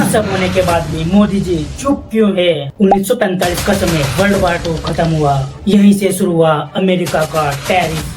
सब होने के बाद भी मोदी जी चुप क्यों है? 1945 का समय वर्ल्ड वार 2 खत्म हुआ, यहीं से शुरू हुआ अमेरिका का टैरिफ।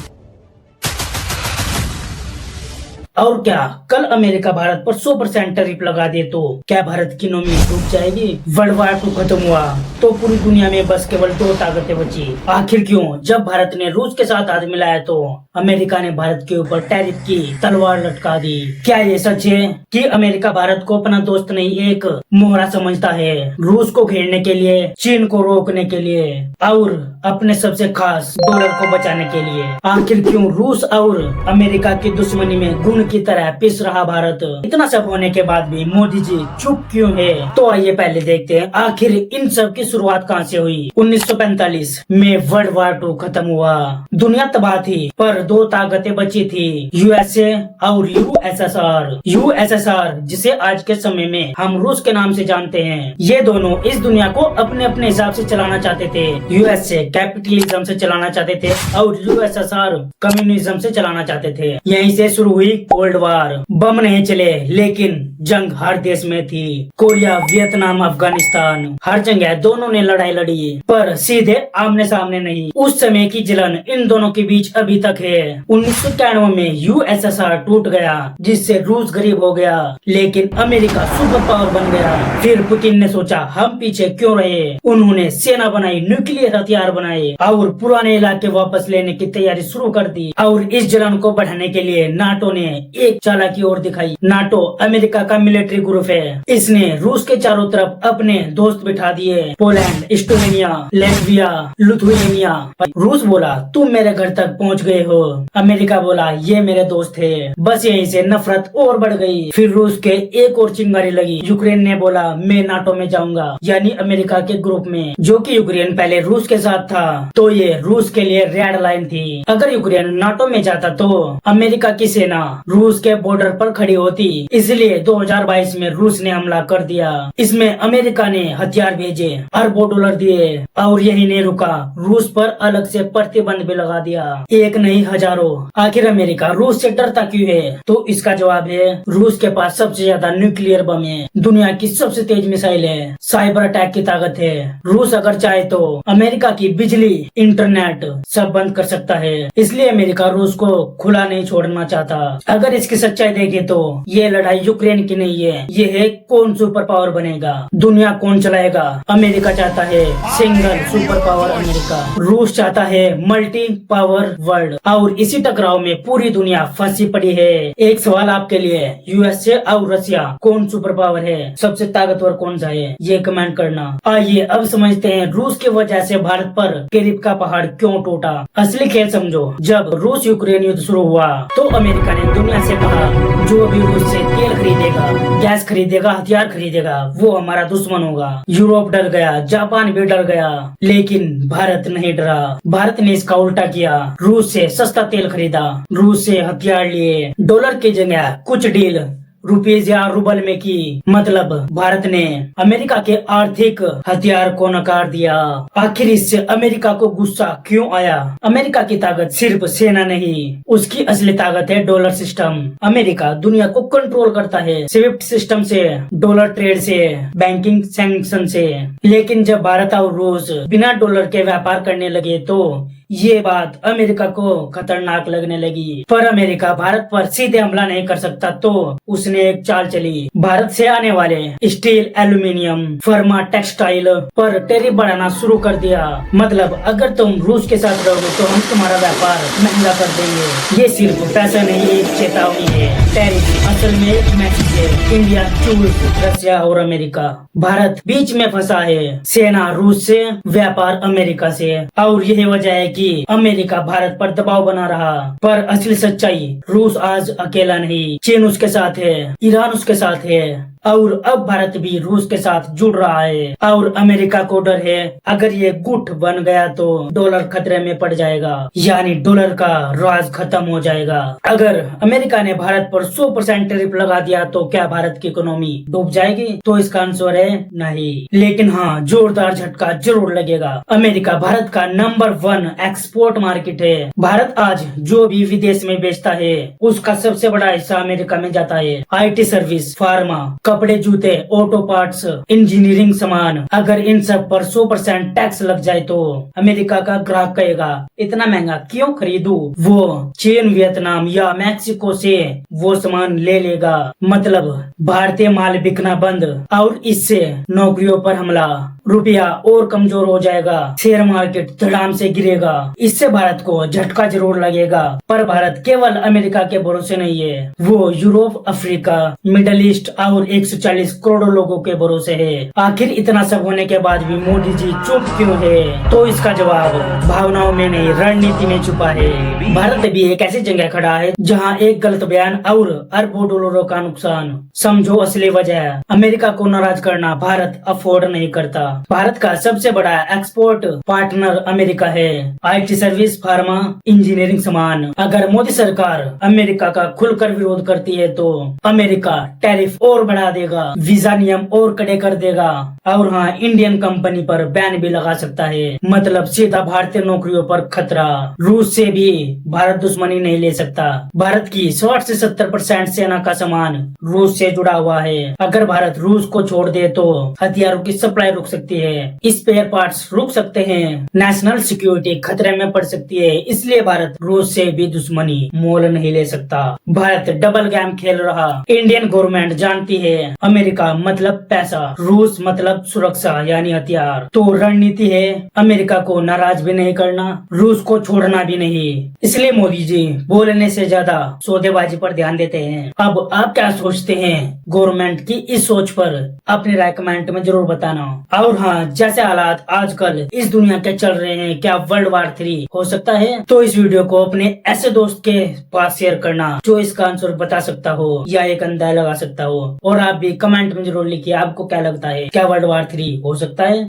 और क्या कल अमेरिका भारत पर 100% टैरिफ लगा दे तो क्या भारत की इकोनॉमी डूब जाएगी? वर्ल्ड वार 2 खत्म हुआ तो पूरी दुनिया में बस केवल 2 ताकतें बची। आखिर क्यों? जब भारत ने रूस के साथ हाथ मिलाया तो अमेरिका ने भारत के ऊपर टैरिफ की तलवार लटका दी। क्या ये सच है कि अमेरिका भारत को अपना दोस्त नहीं एक मोहरा समझता है, रूस को घेरने के लिए, चीन को रोकने के लिए और अपने सबसे खास डॉलर को बचाने के लिए? आखिर क्यों रूस और अमेरिका की दुश्मनी में गुण की तरह पिस रहा भारत? इतना सब होने के बाद भी मोदी जी चुप क्यों है? तो आइए पहले देखते हैं आखिर इन सब की शुरुआत कहां से हुई। 1945 में वर्ल्ड वार 2 खत्म हुआ। दुनिया तबाह थी पर 2 ताकतें बची थी, यूएसए और यूएसएसआर। यूएसएसआर जिसे आज के समय में हम रूस के नाम से जानते हैं, ये दोनों इस दुनिया को अपने अपने हिसाब से चलाना चाहते थे। यूएसए कैपिटलिज्म से चलाना चाहते थे और यूएसएसआर कम्युनिज्म से चलाना चाहते थे। यहीं से शुरू हुई कोल्ड वार। बम नहीं चले लेकिन जंग हर देश में थी। कोरिया, वियतनाम, अफगानिस्तान, हर जगह दोनों ने लड़ाई लड़ी पर सीधे आमने सामने नहीं। उस समय की जलन इन दोनों के बीच अभी तक है। 1991 में यूएसएसआर टूट गया जिससे रूस गरीब हो गया, लेकिन अमेरिका सुपर पावर बन गया। फिर पुतिन ने सोचा हम पीछे क्यों रहे, उन्होंने सेना बनाई, न्यूक्लियर हथियार बनाए और पुराने इलाके वापस लेने की तैयारी शुरू कर दी। और इस जलन को बढ़ाने के लिए नाटो ने एक चालाकी और दिखाई। नाटो अमेरिका का मिलिट्री ग्रुप है। इसने रूस के चारों तरफ अपने दोस्त बिठा दिए, पोलैंड, एस्टोनिया, लैटविया, लिथुआनिया। रूस बोला तुम मेरे घर तक पहुंच गए हो, अमेरिका बोला ये मेरे दोस्त है। बस यहीं से नफरत और बढ़ गई। फिर रूस के एक और चिंगारी लगी। यूक्रेन ने बोला मैं नाटो में जाऊंगा, यानी अमेरिका के ग्रुप में, जो कि यूक्रेन पहले रूस के साथ था, तो ये रूस के लिए रेड लाइन थी। अगर यूक्रेन नाटो में जाता तो अमेरिका की सेना रूस के बॉर्डर पर खड़ी होती। इसलिए 2022 में रूस ने हमला कर दिया। इसमें अमेरिका ने हथियार भेजे, अरबों डॉलर दिए और यही नहीं रुका, रूस पर अलग से प्रतिबंध भी लगा दिया, एक नहीं हजारों। आखिर अमेरिका रूस से डरता क्यों है? तो इसका जवाब है रूस के पास सबसे ज्यादा न्यूक्लियर बम है, दुनिया की सबसे तेज मिसाइल है, साइबर अटैक की ताकत है। रूस अगर चाहे तो अमेरिका की बिजली, इंटरनेट सब बंद कर सकता है। इसलिए अमेरिका रूस को खुला नहीं छोड़ना चाहता। अगर इसकी सच्चाई देखे तो ये लड़ाई यूक्रेन की नहीं है, ये है कौन सुपर पावर बनेगा, दुनिया कौन चलाएगा। अमेरिका चाहता है सिंगल सुपर पावर अमेरिका, रूस चाहता है मल्टी पावर वर्ल्ड, और इसी टकराव में पूरी दुनिया फंसी पड़ी है। एक सवाल आपके लिए, यूएसए और रशिया कौन सुपर पावर है, सबसे ताकतवर कौन सा है, ये कमेंट करना। आइए अब समझते हैं रूस की वजह से भारत पर टैरिफ का पहाड़ क्यों टूटा। असली खेल समझो। जब रूस यूक्रेन युद्ध शुरू हुआ तो अमेरिका ने दुनिया से कहा जो भी रूस से तेल खरीदेगा, गैस खरीदेगा, हथियार खरीदेगा, वो हमारा दुश्मन होगा। यूरोप डर गया, जापान भी डर गया, लेकिन भारत नहीं डरा। भारत ने इसका उल्टा किया, रूस से सस्ता तेल खरीदा, रूस से हथियार लिए, डॉलर की जगह कुछ डील रुपीज या रूबल में की। मतलब भारत ने अमेरिका के आर्थिक हथियार को नकार दिया। आखिर इससे अमेरिका को गुस्सा क्यों आया? अमेरिका की ताकत सिर्फ सेना नहीं, उसकी असली ताकत है डॉलर सिस्टम। अमेरिका दुनिया को कंट्रोल करता है स्विफ्ट सिस्टम से, डॉलर ट्रेड से, बैंकिंग सैंक्शन से। लेकिन जब भारत और रूस बिना डॉलर के व्यापार करने लगे तो ये बात अमेरिका को खतरनाक लगने लगी। पर अमेरिका भारत पर सीधे हमला नहीं कर सकता, तो उसने एक चाल चली। भारत से आने वाले स्टील, एल्यूमिनियम, फार्मा, टेक्सटाइल पर टैरिफ बढ़ाना शुरू कर दिया। मतलब अगर तुम रूस के साथ रहोगे तो हम तुम्हारा व्यापार महंगा कर देंगे। ये सिर्फ पैसा नहीं, एक चेतावनी है। टैरिफ असल में एक मैसेज है, इंडिया चूज रशिया और अमेरिका। भारत बीच में फंसा है, सेना रूस से, व्यापार अमेरिका से, और यही वजह है कि अमेरिका भारत पर दबाव बना रहा। पर असली सच्चाई, रूस आज अकेला नहीं, चीन उसके साथ है, ईरान उसके साथ है, और अब भारत भी रूस के साथ जुड़ रहा है। और अमेरिका को डर है अगर ये गुट बन गया तो डॉलर खतरे में पड़ जाएगा, यानी डॉलर का राज खत्म हो जाएगा। अगर अमेरिका ने भारत पर 100% टैरिफ लगा दिया तो क्या भारत की इकोनॉमी डूब जाएगी? तो इसका आंसर है नहीं, लेकिन हाँ जोरदार झटका जरूर लगेगा। अमेरिका भारत का नंबर 1 एक्सपोर्ट मार्केट है। भारत आज जो भी विदेश में बेचता है उसका सबसे बड़ा हिस्सा अमेरिका में जाता है। IT सर्विस, फार्मा, कपड़े, जूते, ऑटो पार्ट्स, इंजीनियरिंग सामान, अगर इन सब पर 100% टैक्स लग जाए तो अमेरिका का ग्राहक कहेगा इतना महंगा क्यों खरीदूं? वो चीन, वियतनाम या मैक्सिको से वो सामान ले लेगा। मतलब भारतीय माल बिकना बंद और इससे नौकरियों पर हमला, रुपया और कमजोर हो जाएगा, शेयर मार्केट धड़ाम से गिरेगा। इससे भारत को झटका जरूर लगेगा, पर भारत केवल अमेरिका के भरोसे नहीं है, वो यूरोप, अफ्रीका, मिडल ईस्ट और 140 करोड़ लोगों के भरोसे है। आखिर इतना सब होने के बाद भी मोदी जी चुप क्यों है? तो इसका जवाब भावनाओं में नहीं, रणनीति में छुपा है। भारत भी एक ऐसी जगह खड़ा है जहां एक गलत बयान और अरबों डॉलरों का नुकसान। समझो असली वजह, अमेरिका को नाराज करना भारत अफोर्ड नहीं करता। भारत का सबसे बड़ा एक्सपोर्ट पार्टनर अमेरिका है। IT सर्विस, फार्मा, इंजीनियरिंग सामान। अगर मोदी सरकार अमेरिका का खुलकर विरोध करती है तो अमेरिका टैरिफ और बढ़ा देगा, वीजा नियम और कड़े कर देगा और हाँ, इंडियन कंपनी पर बैन भी लगा सकता है। मतलब सीधा भारतीय नौकरियों पर खतरा। रूस से भी भारत दुश्मनी नहीं ले सकता। भारत की 60 से 70% सेना का सामान रूस से जुड़ा हुआ है। अगर भारत रूस को छोड़ दे तो हथियारों की सप्लाई रुक सकती है, स्पेयर पार्ट्स रुक सकते हैं, नेशनल सिक्योरिटी खतरे में पड़ सकती है। इसलिए भारत रूस से भी दुश्मनी मोल नहीं ले सकता। भारत डबल गेम खेल रहा। इंडियन गवर्नमेंट जानती है अमेरिका मतलब पैसा, रूस मतलब सुरक्षा यानी हथियार। तो रणनीति है अमेरिका को नाराज भी नहीं करना, रूस को छोड़ना भी नहीं। इसलिए मोदी जी बोलने से ज्यादा सौदेबाजी पर ध्यान देते हैं। अब आप क्या सोचते हैं गवर्नमेंट की इस सोच पर? अपनी राय कमेंट में जरूर बताना। और हाँ, जैसे हालात आजकल इस दुनिया के चल रहे हैं, क्या वर्ल्ड वार 3 हो सकता है? तो इस वीडियो को अपने ऐसे दोस्त के पास शेयर करना जो इसका आंसर बता सकता हो या एक अंदाजा लगा सकता हो। और आप भी कमेंट में जरूर लिखिए आपको क्या लगता है, क्या वर्ल्ड वार 3 हो सकता है?